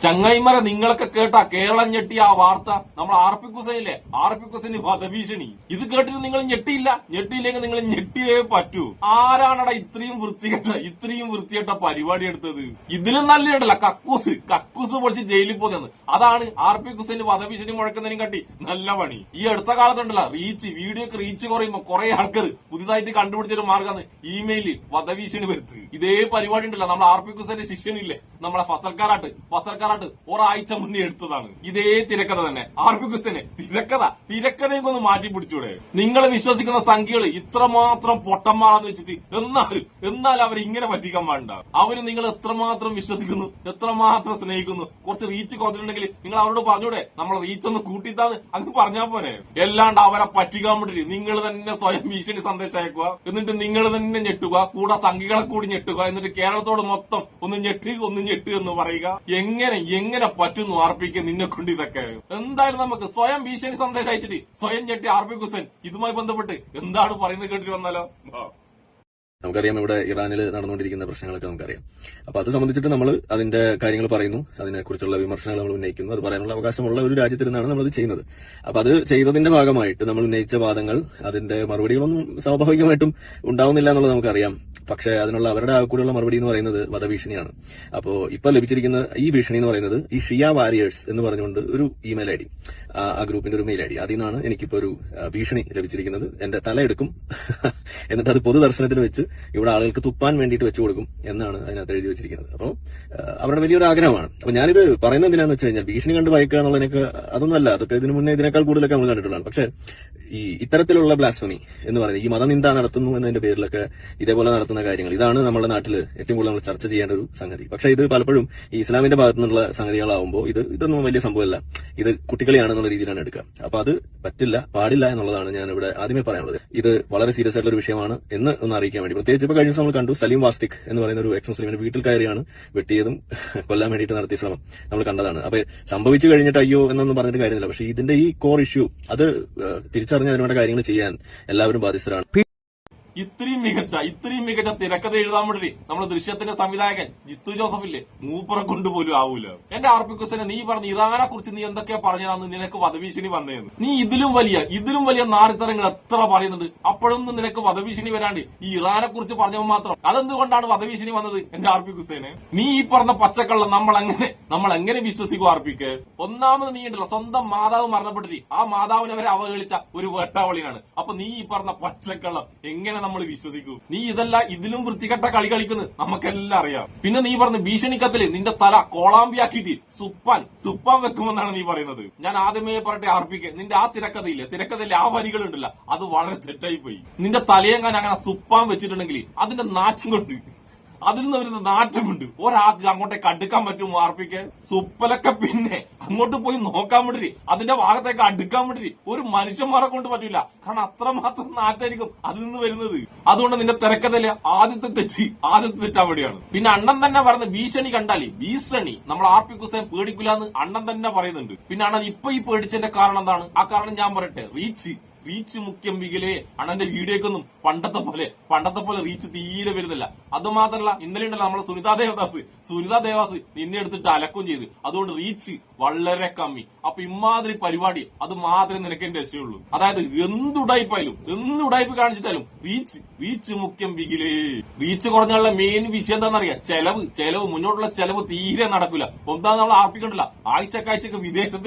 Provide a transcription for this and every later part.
ചങ്ങായിമാരെ നിങ്ങളൊക്കെ കേട്ടാ കേരളം ഞെട്ടിയ ആ വാർത്ത നമ്മൾ ആർപി കുസൈനില്ലേ, ആർപി കുസൈന് വധഭീഷണി. ഇത് കേട്ടിട്ട് നിങ്ങൾ ഞെട്ടിയില്ലെങ്കിൽ നിങ്ങൾ ഞെട്ടിയേ പറ്റൂ. ആരാണടാ ഇത്രയും വൃത്തികെട്ട പരിപാടി എടുത്തത്? ഇതിലും നല്ലയുണ്ടല്ല കക്കൂസ് പൊളിച്ച് ജയിലിൽ പോകുന്നത്. അതാണ് ആർപി കുസൈന് വധഭീഷണി മുഴക്കുന്നതിനും കാട്ടി നല്ല പണി. ഈ അടുത്ത കാലത്തുണ്ടല്ലോ വീഡിയോക്ക് റീച്ച് കുറയുമ്പോ കുറെ ആൾക്കാർ പുതിയതായിട്ട് കണ്ടുപിടിച്ചൊരു മാർഗമാണ് ഇമെയിലിൽ വധഭീഷണി വരുത്തുക. ഇതേ പരിപാടി ഉണ്ടല്ലോ നമ്മൾ ആർപി കുസൈന്റെ ശിഷ്യനില്ലേ, നമ്മളെ ഫസൽക്കാരാട്ട് ഒരാഴ്ച മുന്നേ എടുത്തതാണ്. ഇതേ തിരക്കഥ തന്നെ ആർപി കുസൈന് തിരക്കഥയൊക്കെ ഒന്ന് മാറ്റി പിടിച്ചൂടെ? നിങ്ങൾ വിശ്വസിക്കുന്ന സംഖ്യകൾ ഇത്രമാത്രം പൊട്ടന്മാരാന്ന് വെച്ചിട്ട് എന്നാൽ അവരിങ്ങനെ പറ്റിക്കാൻ വേണ്ട. അവര് നിങ്ങൾ എത്രമാത്രം വിശ്വസിക്കുന്നു, എത്രമാത്രം സ്നേഹിക്കുന്നു. കുറച്ച് റീച്ച് കുറച്ചിട്ടുണ്ടെങ്കിൽ നിങ്ങൾ അവരോട് പറഞ്ഞൂടെ, നമ്മളെ റീച്ച് ഒന്ന് കൂട്ടിത്താന്ന് അങ്ങ് പറഞ്ഞാൽ പോരെ. എല്ലാണ്ട് അവരെ പറ്റിക്കാൻ വേണ്ടിട്ട് നിങ്ങൾ തന്നെ സ്വയം ഭീഷണി സന്ദേശം അയക്കുക, എന്നിട്ട് നിങ്ങൾ തന്നെ ഞെട്ടുക, കൂടെ സംഖ്യകളെ കൂടി ഞെട്ടുക, എന്നിട്ട് കേരളത്തോട് മൊത്തം ഒന്ന് ഞെട്ട് എന്ന് പറയുക. എങ്ങനെ പറ്റുന്നു ആർപിക്ക് നിന്നെ കൊണ്ട് ഇതൊക്കെ? എന്തായാലും നമുക്ക് സ്വയം ഭീഷണി സന്ദേശം അയച്ചിട്ട് സ്വയം ഞെട്ടി ആർപി കുസൈൻ ഇതുമായി ബന്ധപ്പെട്ട് എന്താണ് പറയുന്നത് കേട്ടിട്ട് വന്നാലോ? നമുക്കറിയാം ഇവിടെ ഇറാനിൽ നടന്നുകൊണ്ടിരിക്കുന്ന പ്രശ്നങ്ങളൊക്കെ നമുക്കറിയാം. അപ്പൊ അത് സംബന്ധിച്ചിട്ട് നമ്മൾ അതിന്റെ കാര്യങ്ങൾ പറയുന്നു, അതിനെക്കുറിച്ചുള്ള വിമർശനങ്ങൾ നമ്മൾ ഉന്നയിക്കുന്നു. അത് പറയാനുള്ള അവകാശമുള്ള ഒരു രാജ്യത്തിരുന്നാണ് നമ്മളത് ചെയ്യുന്നത്. അപ്പൊ അത് ചെയ്തതിന്റെ ഭാഗമായിട്ട് നമ്മൾ ഉന്നയിച്ച വാദങ്ങൾ, അതിന്റെ മറുപടികളൊന്നും സ്വാഭാവികമായിട്ടും ഉണ്ടാവുന്നില്ല എന്നുള്ളത് നമുക്കറിയാം. പക്ഷെ അതിനുള്ള അവരുടെ കൂടെയുള്ള മറുപടി എന്ന് പറയുന്നത് വധഭീഷണിയാണ്. അപ്പോ ഇപ്പൊ ലഭിച്ചിരിക്കുന്ന ഈ ഭീഷണി എന്ന് പറയുന്നത് ഈ ഷിയ വാരിയേഴ്സ് എന്ന് പറഞ്ഞുകൊണ്ട് ഒരു ഇമെയിൽ ഐ ഡി, ആ ഗ്രൂപ്പിന്റെ ഒരു മെയിൽ ഐ ഡി, അതിൽ നിന്നാണ് എനിക്കിപ്പോ ഒരു ഭീഷണി ലഭിച്ചിരിക്കുന്നത്. എന്റെ തലയെടുക്കും, എന്നിട്ട് അത് പൊതുദർശനത്തിന് വെച്ച് ഇവിടെ ആളുകൾക്ക് തുപ്പാൻ വേണ്ടിയിട്ട് വെച്ചു കൊടുക്കും എന്നാണ് അതിനകത്ത് എഴുതി വെച്ചിരിക്കുന്നത്. അപ്പോൾ അവരുടെ വലിയൊരു ആഗ്രഹമാണ്. അപ്പൊ ഞാനിത് പറയുന്നത് എന്തിനാന്ന് വെച്ച് കഴിഞ്ഞാൽ ഭീഷണി കണ്ട് ഭയക്കുക എന്നുള്ളതിനൊക്കെ അതൊന്നുമല്ല, അതൊക്കെ ഇതിനു മുന്നേ ഇതിനേക്കാൾ കൂടുതലൊക്കെ നമ്മൾ കണ്ടിട്ടുള്ളതാണ്. പക്ഷെ ഈ ഇത്തരത്തിലുള്ള ബ്ലാസ്ഫമി എന്ന് പറയുന്നത്, ഈ മതനിന്ദ നടത്തുന്നു എന്നതിന്റെ പേരിലൊക്കെ ഇതേപോലെ നടത്തുന്ന കാര്യങ്ങൾ, ഇതാണ് നമ്മുടെ നാട്ടിൽ ഏറ്റവും കൂടുതൽ നമ്മൾ ചർച്ച ചെയ്യേണ്ട ഒരു സംഗതി. പക്ഷെ ഇത് പലപ്പോഴും ഈ ഇസ്ലാമിന്റെ ഭാഗത്തു നിന്നുള്ള സംഗതികളാവുമ്പോൾ ഇതൊന്നും വലിയ സംഭവമല്ല, ഇത് കുട്ടികളിയാണെന്നുള്ള രീതിയിലാണ് എടുക്കുക. അപ്പൊ അത് പാടില്ല എന്നുള്ളതാണ് ഞാൻ ഇവിടെ ആദ്യമേ പറയാനുള്ളത്. ഇത് വളരെ സീരിയസ് ആയിട്ടുള്ള ഒരു വിഷയമാണ് എന്ന് ഒന്ന് അറിയിക്കാൻ വേണ്ടി. പ്രത്യേകിച്ച് ഇപ്പൊ കഴിഞ്ഞ ദിവസം നമ്മൾ കണ്ടു, സലീം വാസ്തിക് എന്ന് പറയുന്ന ഒരു എക്സ് മുസ്ലിമിന്റെ വീട്ടിൽ കയറിയാണ് വെട്ടിയതും കൊല്ലാൻ വേണ്ടിയിട്ട് നടത്തിയ ശ്രമം നമ്മൾ കണ്ടതാണ്. അപ്പൊ സംഭവിച്ചു കഴിഞ്ഞിട്ട് അയ്യോ എന്നൊന്നും പറഞ്ഞിട്ട് കാര്യമില്ല. പക്ഷെ ഇതിന്റെ ഈ കോർ ഇഷ്യൂ അത് തിരിച്ചറിഞ്ഞ് അതിനുവേണ്ട കാര്യങ്ങൾ ചെയ്യാൻ എല്ലാവരും ബാധ്യസ്ഥരാണ്. ഇത്രയും മികച്ച തിരക്കഥ എഴുതാൻ വേണ്ടി നമ്മുടെ ദൃശ്യത്തിന്റെ സംവിധായകൻ ജിത്തു ജോസഫില്ലേ, മൂപ്പറെ കൊണ്ടുപോലും ആവൂല. എന്റെ ആർപി കുസൈനെ, നീ പറഞ്ഞ ഇറാനെ കുറിച്ച് നീ എന്തൊക്കെയാ പറഞ്ഞാന്ന് നിനക്ക് വധഭീഷണി വന്നേന്ന്. നീ ഇതിലും വലിയ നാടിത്തരങ്ങൾ എത്ര പറയുന്നുണ്ട്, അപ്പോഴൊന്നും നിനക്ക് വധഭീഷണി വരാണ്ട് ഈ ഇറാനെ കുറിച്ച് പറഞ്ഞപ്പോൾ മാത്രം അതെന്തുകൊണ്ടാണ് വധഭീഷണി വന്നത് എന്റെ ആർപി കുസൈനെ? നീ ഈ പറഞ്ഞ പച്ചക്കള്ളം നമ്മൾ എങ്ങനെ വിശ്വസിക്കും ആർപിക്ക്? ഒന്നാമത് നീ ഉണ്ടല്ലോ, സ്വന്തം മാതാവ് മരണപ്പെട്ടിട്ട് ആ മാതാവിനെ വരെ അവഹേളിച്ച ഒരു വേട്ടാവളിയാണ്. അപ്പൊ നീ ഈ പറഞ്ഞ പച്ചക്കള്ളം എങ്ങനെ നമ്മൾ വിശ്വസിക്കൂ? നീ ഇതിലും വൃത്തികെട്ട കളി കളിക്കുന്നത് നമുക്കെല്ലാം അറിയാം. പിന്നെ നീ പറഞ്ഞ ഭീഷണിക്കത്തില് നിന്റെ തല കോളാമ്പിയാക്കിയിട്ട് സുപ്പാൻ വെക്കുമെന്നാണ് നീ പറയുന്നത്. ഞാൻ ആദ്യമേ പറയട്ടെ ആർപിക്ക്, നിന്റെ ആ തിരക്കഥയിലെ ആ വരികളുണ്ടല്ല, അത് വളരെ തെറ്റായി പോയി. നിന്റെ തലയെങ്ങാൻ അങ്ങനെ സുപ്പാൻ വെച്ചിട്ടുണ്ടെങ്കിൽ അതിന്റെ അതിൽ നിന്ന് വരുന്ന നാറ്റം കൊണ്ട് ഒരാൾക്ക് അങ്ങോട്ടേക്ക് അടുക്കാൻ പറ്റുമോ ആർപിക്ക്? സുപ്പലൊക്കെ പിന്നെ അങ്ങോട്ട് പോയി നോക്കാൻ വേണ്ടി, അതിന്റെ ഭാഗത്തേക്ക് അടുക്കാൻ വേണ്ടി ഒരു മനുഷ്യന്മാരെ കൊണ്ട് പറ്റില്ല. കാരണം അത്രമാത്രം നാറ്റായിരിക്കും അതിൽ നിന്ന് വരുന്നത്. അതുകൊണ്ട് നിന്റെ തിരക്കഥയിലെ ആദ്യത്തെ തെറ്റ് അവിടെയാണ്. പിന്നെ അണ്ണൻ തന്നെ പറയുന്ന ഭീഷണി കണ്ടാലേ ഭീഷണി നമ്മൾ ആർപി കുസൈൻ പേടിക്കില്ലാന്ന് അണ്ണൻ തന്നെ പറയുന്നുണ്ട്. പിന്നെ അണ്ണൻ ഇപ്പൊ ഈ പേടിച്ചതിന്റെ കാരണം എന്താണ്? ആ കാരണം ഞാൻ പറയട്ടെ, റീച്ച് മുഖ്യം വികലേ. അണ്ണന്റെ വീഡിയോക്കൊന്നും പണ്ടത്തെ പോലെ റീച്ച് തീരെ വരുന്നില്ല. അത് മാത്രമല്ല, ഇന്നലെ ഉണ്ടല്ലോ നമ്മളെ സുനിതാ ദേവാസ് നിന്നെ എടുത്തിട്ട് അലക്കും ചെയ്ത്, അതുകൊണ്ട് റീച്ച് വളരെ കമ്മി. അപ്പൊ ഇമാതിരി പരിപാടി അത് മാത്രമേ നിനക്ക് എന്റെ രക്ഷയുള്ളൂ. അതായത് എന്തുടായ്പ കാണിച്ചിട്ടാലും റീച്ച് മുഖ്യം വികിലേ. റീച്ച് കുറഞ്ഞുള്ള മെയിൻ വിഷയം എന്താണെന്നറിയാം? ചെലവ് മുന്നോട്ടുള്ള ചെലവ് തീരെ നടക്കില്ല. ഒന്നാമത് നമ്മൾ ആർപ്പിക്കണ്ടല്ല, ആഴ്ചക്കാഴ്ചക്ക്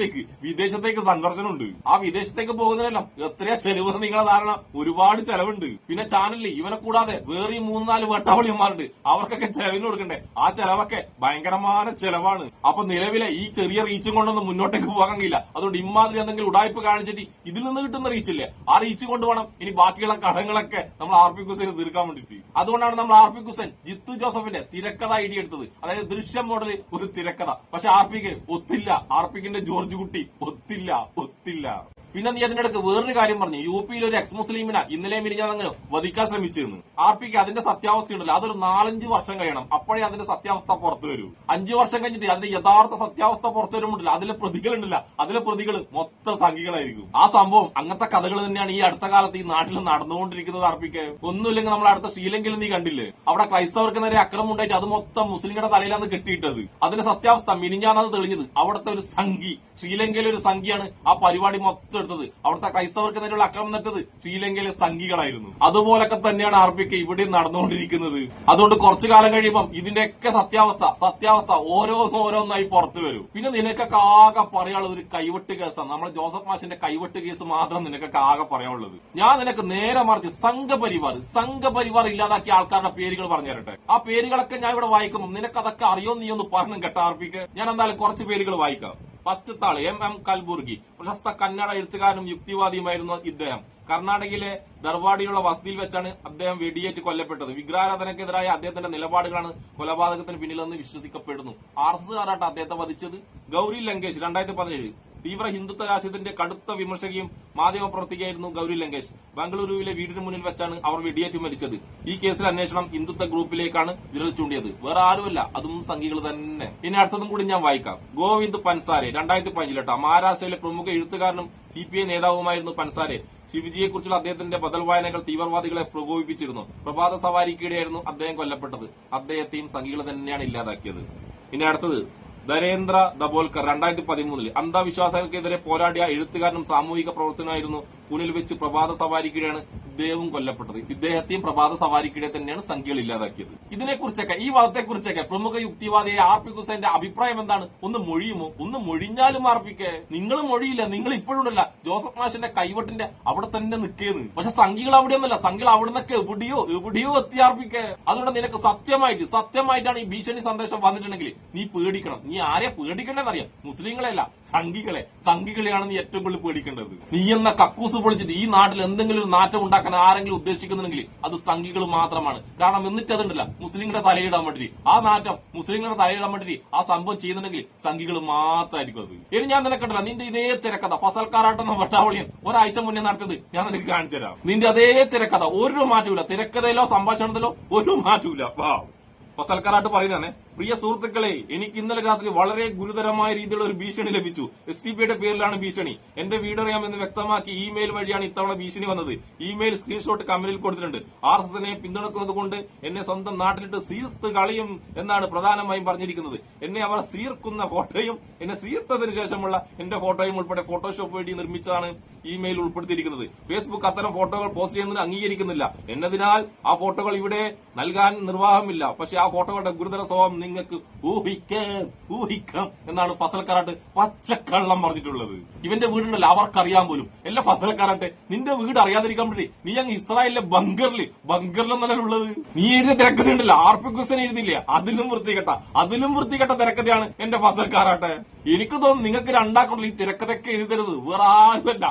വിദേശത്തേക്ക് സന്ദർശനമുണ്ട്. ആ വിദേശത്തേക്ക് പോകുന്നതിനെല്ലാം എത്രയാ ചെലവ്? നിങ്ങളെ ധാരണ ഒരുപാട് ചെലവുണ്ട്. പിന്നെ ചാനലിൽ ഇവനെ കൂടാതെ വേറെ 3-4 വെട്ടാവളിയന്മാരുണ്ട്, അവർക്കൊക്കെ ചെലവിന് കൊടുക്കണ്ടേ? ആ ചെലവൊക്കെ ഭയങ്കരമായ ചെലവാണ്. അപ്പൊ നിലവിലെ ഈ ചെറിയ റീച്ചും കൊണ്ടൊന്നും മുന്നോട്ടേക്ക് പോകാൻ കഴിയില്ല. അതുകൊണ്ട് ഇമാതിരി എന്തെങ്കിലും ഉടായ്പ കാണിച്ചിട്ട് ഇതിൽ നിന്ന് കിട്ടുന്ന റീച്ചില്ലേ, ആ റീച്ച് കൊണ്ടുപോകണം ഇനി ബാക്കിയുള്ള കടങ്ങളൊക്കെ നമ്മൾ ആർപി കുസൈന് തീർക്കാൻ വേണ്ടിട്ട്. അതുകൊണ്ടാണ് നമ്മൾ ആർപി കുസൈൻ ജിത്തു ജോസഫിന്റെ തിരക്കഥ ഐഡിയ എടുത്തത്. അതായത് ദൃശ്യം മോഡൽ ഒരു തിരക്കഥ. പക്ഷെ ആർപിക്ക് ഒത്തില്ല, ആർപിക്കിന്റെ ജോർജ് കുട്ടി ഒത്തില്ല. പിന്നെ നീ അതിനിടക്ക് വേറൊരു കാര്യം പറഞ്ഞു, യു പിയിൽ ഒരു എക്സ് മുസ്ലിമിനെ ഇന്നലെ മിനിഞ്ഞാന്നങ്ങനെ വധിക്കാൻ ശ്രമിച്ചിരുന്നു. ആർപിക്ക് അതിന്റെ സത്യാവസ്ഥ ഉണ്ടല്ലോ, അതൊരു 4-5 വർഷം കഴിയണം, അപ്പോഴേ അതിന്റെ സത്യാവസ്ഥ പുറത്തു വരൂ. 5 വർഷം കഴിഞ്ഞിട്ട് അതിന്റെ യഥാർത്ഥ സത്യാവസ്ഥ പുറത്തു വരുമ്പോണ്ടല്ലോ, അതിലെ പ്രതികളുണ്ടല്ല, അതിലെ പ്രതികൾ മൊത്തം സംഘികളായിരിക്കും. ആ സംഭവം അങ്ങനത്തെ കഥകൾ തന്നെയാണ് ഈ അടുത്ത കാലത്ത് ഈ നാട്ടിൽ നടന്നുകൊണ്ടിരിക്കുന്നത്. ആർപിക്ക് ഒന്നുമില്ലെങ്കിൽ നമ്മൾ അടുത്ത ശ്രീലങ്കയിൽ നീ കണ്ടില്ലേ, അവിടെ ക്രൈസ്തവർക്ക് നേരെ അക്രമം ഉണ്ടായിട്ട് അത് മൊത്തം മുസ്ലിങ്ങളുടെ തലയിലാണ് കെട്ടിയിട്ടത്. അതിന്റെ സത്യാവസ്ഥ മിനിഞ്ഞാന്നത് തെളിഞ്ഞത്. അവിടുത്തെ ഒരു സംഘി, ശ്രീലങ്കയിലെ ഒരു സംഘിയാണ് ആ പരിപാടി മൊത്തം എടുത്തത്. അവിടുത്തെ ക്രൈസ്തവർക്ക് നേരെയുള്ള അക്രമം നടത്തത് ശ്രീലങ്കയിലെ സംഘികളായിരുന്നു. അതുപോലൊക്കെ തന്നെയാണ് ആർപിക്ക് ഇവിടെ നടന്നുകൊണ്ടിരിക്കുന്നത്. അതുകൊണ്ട് കുറച്ചു കാലം കഴിയുമ്പം ഇതിന്റെയൊക്കെ സത്യാവസ്ഥ ഓരോന്നായി പുറത്തു വരും. പിന്നെ നിനക്കൊക്കെ ആകെ പറയാനുള്ളത് ഒരു കൈവെട്ട് കേസാണ്. നമ്മുടെ ജോസഫ് മാഷിന്റെ കൈവെട്ട് കേസ് മാത്രം നിനക്കൊക്കെ ആകെ പറയാനുള്ളത്. ഞാൻ നിനക്ക് നേരെ മറിച്ച് സംഘപരിവാർ ഇല്ലാതാക്കിയ ആൾക്കാരുടെ പേരുകൾ പറഞ്ഞു തരട്ടെ. ആ പേരുകളൊക്കെ ഞാൻ ഇവിടെ വായിക്കുമ്പോൾ നിനക്ക് അതൊക്കെ അറിയോ നീ ഒന്ന് പറഞ്ഞു കേട്ട ആർപിക്ക്. ഞാൻ എന്തായാലും കുറച്ച് പേരുകൾ വായിക്കാം. ഫസ്റ്റ് താള് എം കൽബുർഗി, പ്രശസ്ത കന്നഡ എഴുത്തുകാരനും യുക്തിവാദിയുമായിരുന്നു ഇദ്ദേഹം. കർണാടകയിലെ ധർവാഡിയിലുള്ള വസതിയിൽ വെച്ചാണ് അദ്ദേഹം വെടിയേറ്റ് കൊല്ലപ്പെട്ടത്. വിഗ്രഹാരാധനക്കെതിരായ അദ്ദേഹത്തിന്റെ നിലപാടുകളാണ് കൊലപാതകത്തിന് പിന്നിലെന്ന് വിശ്വസിക്കപ്പെടുന്നു. RSS കാരാട്ട അദ്ദേഹത്തെ വധിച്ചത്. ഗൌരി ലങ്കേഷ് 2017 തീവ്ര ഹിന്ദുത്വ രാഷ്ട്രീയത്തിന്റെ കടുത്ത വിമർശകയും മാധ്യമപ്രവർത്തകയായിരുന്നു ഗൌരി ലങ്കേഷ്. ബംഗളൂരുവിലെ വീടിന് മുന്നിൽ വെച്ചാണ് അവർ വെടിയേറ്റ് മരിച്ചത്. ഈ കേസിൽ അന്വേഷണം ഹിന്ദുത്വ ഗ്രൂപ്പിലേക്കാണ് വിരൽ ചൂണ്ടിയത്, വേറെ ആരുമല്ല, അതും സംഘികൾ തന്നെ. ഇനി അടുത്തതും കൂടി ഞാൻ വായിക്കാം. ഗോവിന്ദ് പൻസാരെ 2015 മഹാരാഷ്ട്രയിലെ പ്രമുഖ എഴുത്തുകാരനും CPI നേതാവുമായിരുന്നു പൻസാരെ. ശിവജിയെക്കുറിച്ചുള്ള അദ്ദേഹത്തിന്റെ ബദൽ വായനകൾ തീവ്രവാദികളെ പ്രകോപിപ്പിച്ചിരുന്നു. പ്രഭാത സവാരിക്കിടെയായിരുന്നു അദ്ദേഹം കൊല്ലപ്പെട്ടത്. അദ്ദേഹത്തെയും സംഘികൾ തന്നെയാണ് ഇല്ലാതാക്കിയത്. ഇനി അടുത്തത് നരേന്ദ്ര ദബോൽക്കർ 2013 അന്ധവിശ്വാസങ്ങൾക്കെതിരെ പോരാടിയ എഴുത്തുകാരനും സാമൂഹിക പ്രവർത്തനമായിരുന്നു. പൂനെയിൽ വെച്ച് പ്രഭാത സവാരിക്കിടെയാണ് ഇദ്ദേഹവും കൊല്ലപ്പെട്ടത്. ഇദ്ദേഹത്തെയും പ്രഭാത സവാരിക്കിടെ തന്നെയാണ് സംഖ്യകൾ ഇല്ലാതാക്കിയത്. ഇതിനെക്കുറിച്ചൊക്കെ, ഈ വാദത്തെക്കുറിച്ചൊക്കെ പ്രമുഖ യുക്തിവാദിയായ ആർപി ഹുസൈന്റെ അഭിപ്രായം എന്താണ്? ഒന്ന് മൊഴിയുമോ? ഒന്ന് മൊഴിഞ്ഞാലും ആർപിക്കെ. നിങ്ങൾ മൊഴിയില്ല, നിങ്ങൾ ഇപ്പോഴുണ്ടല്ല ജോസഫ് മാഷിന്റെ കൈവട്ടിന്റെ അവിടെ തന്നെ നിൽക്കേന്ന്. പക്ഷെ സംഖ്യകൾ അവിടെയൊന്നുമല്ല, സംഖ്യകൾ അവിടെ നിന്നൊക്കെ എവിടെയോ എത്തി ആർപിക്കെ. അതുകൊണ്ട് നിനക്ക് സത്യമായിട്ടാണ് ഈ ഭീഷണി സന്ദേശം വന്നിട്ടുണ്ടെങ്കിൽ നീ പേടിക്കണം. നീ ആരെ പേടിക്കണ്ടെന്നറിയാം? മുസ്ലിങ്ങളെയല്ല, സംഘികളെയാണ് നീ ഏറ്റവും കൂടുതൽ പേടിക്കേണ്ടത്. നീ എന്ന കക്കൂസ് പൊളിച്ചിട്ട് ഈ നാട്ടിൽ എന്തെങ്കിലും ഒരു നാറ്റം ഉണ്ടാക്കാൻ ആരെങ്കിലും ഉദ്ദേശിക്കുന്നുണ്ടെങ്കിൽ അത് സംഘികൾ മാത്രമാണ്. കാരണം എന്നിട്ട് അതുണ്ടല്ല മുസ്ലിങ്ങളുടെ തലയിടാൻ വേണ്ടി, ആ നാറ്റം മുസ്ലിങ്ങളുടെ തലയിടാൻ വേണ്ടി ആ സംഭവം ചെയ്യുന്നുണ്ടെങ്കിൽ സംഘികൾ മാത്രമായിരിക്കും അത്. ഇനി ഞാൻ നിനക്കണ്ടല്ല നിന്റെ ഇതേ തിരക്കഥ ഫസൽക്കാരാട്ടെന്ന വട്ടാവളിയൻ ഒരാഴ്ച മുന്നേ നടത്തിയത് ഞാൻ നിനക്ക് കാണിച്ചു തരാം. നിന്റെ അതേ തിരക്കഥ ഒരു മാറ്റമില്ല, തിരക്കഥയിലോ സംഭാഷണത്തിലോ ഒരു മാറ്റമില്ല. ഫസൽക്കാരാട്ട് പറയുന്നേ, പ്രിയ സുഹൃത്തുക്കളെ, എനിക്ക് ഇന്നലെ രാത്രി വളരെ ഗുരുതരമായ രീതിയിലുള്ള ഒരു ഭീഷണി ലഭിച്ചു. STPയുടെ പേരിലാണ് ഭീഷണി. എന്റെ വീടറിയാമെന്ന് വ്യക്തമാക്കി ഇമെയിൽ വഴിയാണ് ഇത്തവണ ഭീഷണി വന്നത്. ഇമെയിൽ സ്ക്രീൻഷോട്ട് കമ്പനിയിൽ കൊടുത്തിട്ടുണ്ട്. RSSനെ പിന്തുണക്കുന്നത് കൊണ്ട് എന്നെ സ്വന്തം നാട്ടിലിട്ട് സീർത്ത് കളിയും എന്നാണ് പ്രധാനമായും പറഞ്ഞിരിക്കുന്നത്. എന്നെ അവർ സീർക്കുന്ന ഫോട്ടോയും എന്നെ സീർത്തതിനു ശേഷമുള്ള എന്റെ ഫോട്ടോയും ഉൾപ്പെടെ ഫോട്ടോഷോപ്പ് വഴി നിർമ്മിച്ചതാണ് ഇമെയിൽ ഉൾപ്പെടുത്തിയിരിക്കുന്നത്. ഫേസ്ബുക്ക് അത്തരം ഫോട്ടോകൾ പോസ്റ്റ് ചെയ്യുന്നതിന് അംഗീകരിക്കുന്നില്ല എന്നതിനാൽ ആ ഫോട്ടോകൾ ഇവിടെ നൽകാൻ നിർവാഹമില്ല. പക്ഷെ ആ ഫോട്ടോകളുടെ ഗുരുതര സ്വഭാവം നിങ്ങൾക്ക് ഊഹിക്കാം എന്നാണ് ഫസൽക്കാരാട്ട് പച്ചക്കള്ളം പറഞ്ഞിട്ടുള്ളത്. ഇവന്റെ വീടുണ്ടല്ലോ അവർക്കറിയാൻ പോലും. എല്ലാ ഫസൽക്കാരാട്ടെ, നിന്റെ വീട് അറിയാതിരിക്കാൻ വേണ്ടി നീ അങ്ങ് ഇസ്രായേലിലെ ബങ്കറിലെന്നല്ല ഉള്ളത്. നീ എഴുതിയ തിരക്കഥയുണ്ടല്ലോ, ആർപി ഹുസൈൻ എഴുതിയില്ലേ, അതിലും വൃത്തികെട്ട തിരക്കഥയാണ് എന്റെ ഫസൽക്കാരാട്ടെ. എനിക്ക് തോന്നുന്നു നിങ്ങൾക്ക് രണ്ടാക്കുള്ള ഈ തിരക്കഥയൊക്കെ എഴുതരുത്, വേറെ ആരുമില്ല.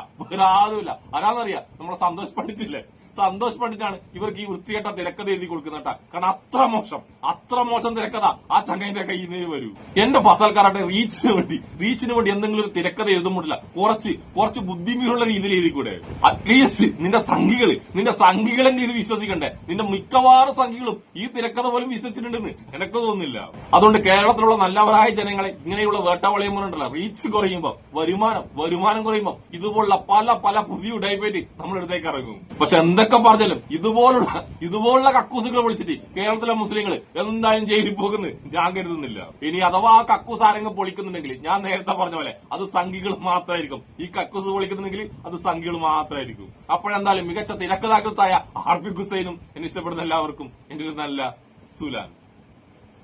ആരാന്നറിയാം? നമ്മളെ സന്തോഷ് പണ്ഡിറ്റാണ് ഇവർക്ക് ഈ വൃത്തികെട്ട തിരക്കഥ എഴുതി കൊടുക്കുന്ന കേട്ടാ. കാരണം അത്ര മോശം തിരക്കഥ ആ ചങ്ങന്റെ കയ്യിൽ നിന്ന് വരൂ. എന്റെ ഫസൽക്കാരാട്ടെ, റീച്ചിന് വേണ്ടി എന്തെങ്കിലും ഒരു തിരക്കഥ എഴുതുമ്പോഴില്ല, കുറച്ച് ബുദ്ധിമുട്ടുള്ള രീതിയിൽ എഴുതിക്കൂടെ? അറ്റ്ലീസ്റ്റ് നിന്റെ സംഘികളെങ്കിലും ഇത് വിശ്വസിക്കണ്ടേ? നിന്റെ മിക്കവാറും സംഘികളും ഈ തിരക്കഥ പോലും വിശ്വസിച്ചിട്ടുണ്ടെന്ന് എനിക്ക് തോന്നുന്നില്ല. അതുകൊണ്ട് കേരളത്തിലുള്ള നല്ലവരായ ജനങ്ങളെ ഇങ്ങനെയുള്ള വേട്ടവളയുമ്പോഴുണ്ടല്ലോ, റീച്ച് കുറയുമ്പോ, വരുമാനം കുറയുമ്പോ ഇതുപോലുള്ള പല പുതിയ ഉടായ്പേറ്റ് നമ്മളെടുത്തേക്ക് ഇറങ്ങും. പക്ഷെ എന്തൊക്കെ പറഞ്ഞാലും ഇതുപോലുള്ള കക്കൂസുകൾ വിളിച്ചിട്ട് കേരളത്തിലെ മുസ്ലിങ്ങൾ എന്തായാലും ജയിലിൽ പോകുന്നു ഞാൻ കരുതുന്നില്ല. ഇനി അഥവാ ആ കക്കൂസ് ആരെങ്കിലും പൊളിക്കുന്നുണ്ടെങ്കിൽ ഞാൻ നേരത്തെ പറഞ്ഞ പോലെ അത് സംഘികൾ മാത്രമായിരിക്കും. ഈ കക്കൂസ് പൊളിക്കുന്നുണ്ടെങ്കിൽ അത് സംഘികൾ മാത്രമായിരിക്കും. അപ്പോഴെന്തായാലും മികച്ച തിരക്കഥാകൃത്തായ ആർപി ഹുസൈനും എന്നെ ഇഷ്ടപ്പെടുന്ന എല്ലാവർക്കും എന്റെ ഒരു നല്ല സുലാൻ.